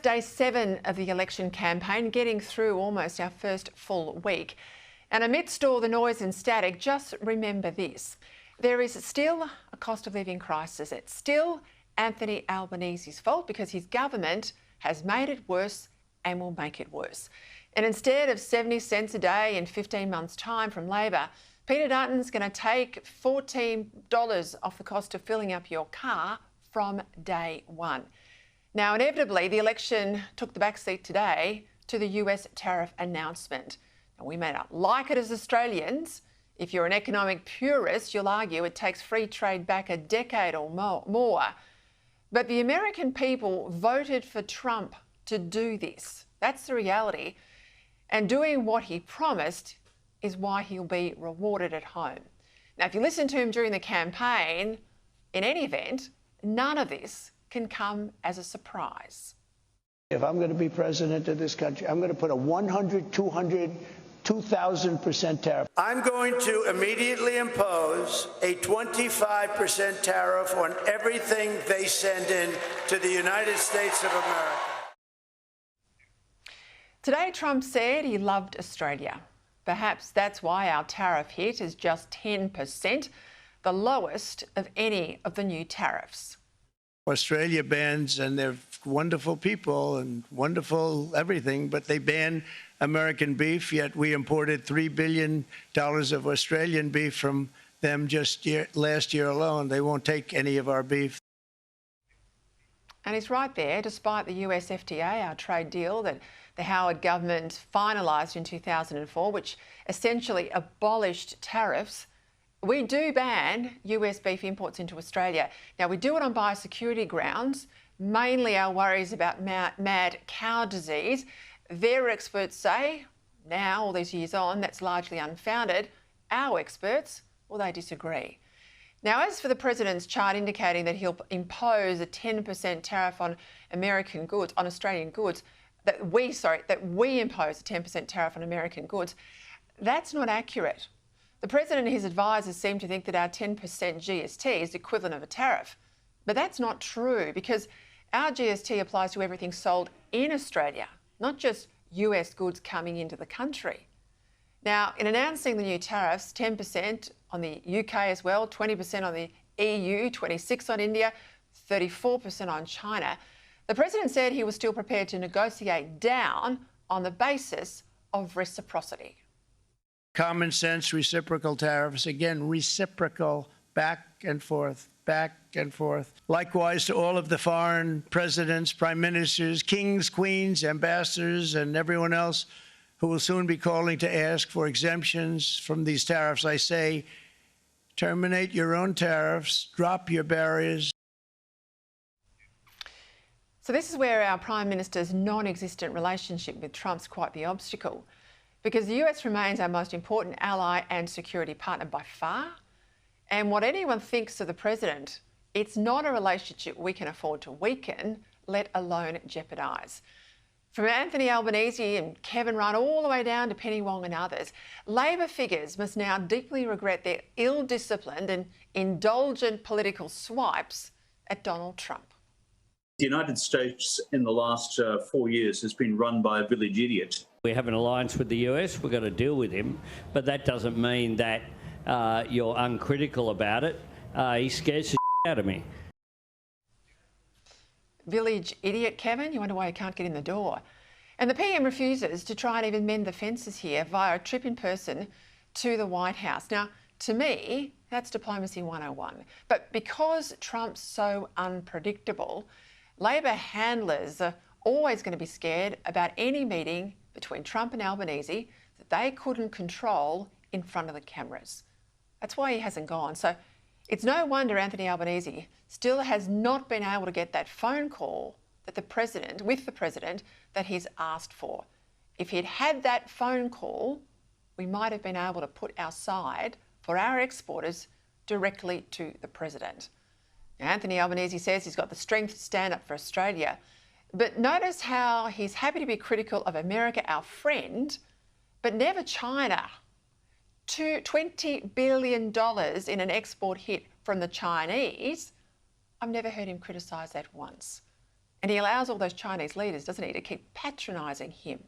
day 7 of the election campaign, getting through almost our first full week. And amidst all the noise and static, just remember this. There is still a cost of living crisis. It's still Anthony Albanese's fault because his government has made it worse and will make it worse. And instead of 70 cents a day in 15 months' time from Labor, Peter Dutton's going to take $14 off the cost of filling up your car from day 1. Now, inevitably, the election took the backseat today to the US tariff announcement. Now, we may not like it as Australians. If you're an economic purist, you'll argue it takes free trade back a decade or more. But the American people voted for Trump to do this. That's the reality. And doing what he promised is why he'll be rewarded at home. Now, if you listen to him during the campaign, in any event, none of this can come as a surprise. If I'm going to be president of this country, I'm going to put a 100, 200, 2,000% tariff. I'm going to immediately impose a 25% tariff on everything they send in to the United States of America. Today, Trump said he loved Australia. Perhaps that's why our tariff hit is just 10%, the lowest of any of the new tariffs. Australia bans, and they're wonderful people and wonderful everything, but they ban American beef, yet we imported $3 billion of Australian beef from them just last year alone. They won't take any of our beef. And he's right there, despite the US FTA, our trade deal that the Howard government finalised in 2004, which essentially abolished tariffs. We do ban US beef imports into Australia. Now, we do it on biosecurity grounds, mainly our worries about mad cow disease. Their experts say, now, all these years on, that's largely unfounded. Our experts, well, they disagree. Now, as for the President's chart indicating that he'll impose a 10% tariff on American goods, on Australian goods, that we impose a 10% tariff on American goods, that's not accurate. The President and his advisers seem to think that our 10% GST is the equivalent of a tariff. But that's not true because our GST applies to everything sold in Australia, not just US goods coming into the country. Now, in announcing the new tariffs, 10% on the UK as well, 20% on the EU, 26% on India, 34% on China, the President said he was still prepared to negotiate down on the basis of reciprocity. Common sense, reciprocal tariffs, again, reciprocal, back and forth, back and forth. Likewise to all of the foreign presidents, prime ministers, kings, queens, ambassadors, and everyone else who will soon be calling to ask for exemptions from these tariffs. I say, terminate your own tariffs, drop your barriers. So this is where our Prime Minister's non-existent relationship with Trump's quite the obstacle, because the US remains our most important ally and security partner by far. And what anyone thinks of the President, it's not a relationship we can afford to weaken, let alone jeopardise. From Anthony Albanese and Kevin Rudd all the way down to Penny Wong and others, Labor figures must now deeply regret their ill-disciplined and indulgent political swipes at Donald Trump. The United States in the last 4 years has been run by a village idiot. We have an alliance with the US, we've got to deal with him, but that doesn't mean that you're uncritical about it. He scares the shit out of me. Village idiot, Kevin? You wonder why you can't get in the door. And the PM refuses to try and even mend the fences here via a trip in person to the White House. Now, to me, that's diplomacy 101. But because Trump's so unpredictable, Labor handlers are always going to be scared about any meeting between Trump and Albanese that they couldn't control in front of the cameras. That's why he hasn't gone. So it's no wonder Anthony Albanese still has not been able to get that phone call that with the President that he's asked for. If he'd had that phone call, we might have been able to put our side for our exporters directly to the President. Now, Anthony Albanese says he's got the strength to stand up for Australia, but notice how he's happy to be critical of America, our friend, but never China. $20 billion in an export hit from the Chinese. I've never heard him criticise that once. And he allows all those Chinese leaders, doesn't he, to keep patronising him.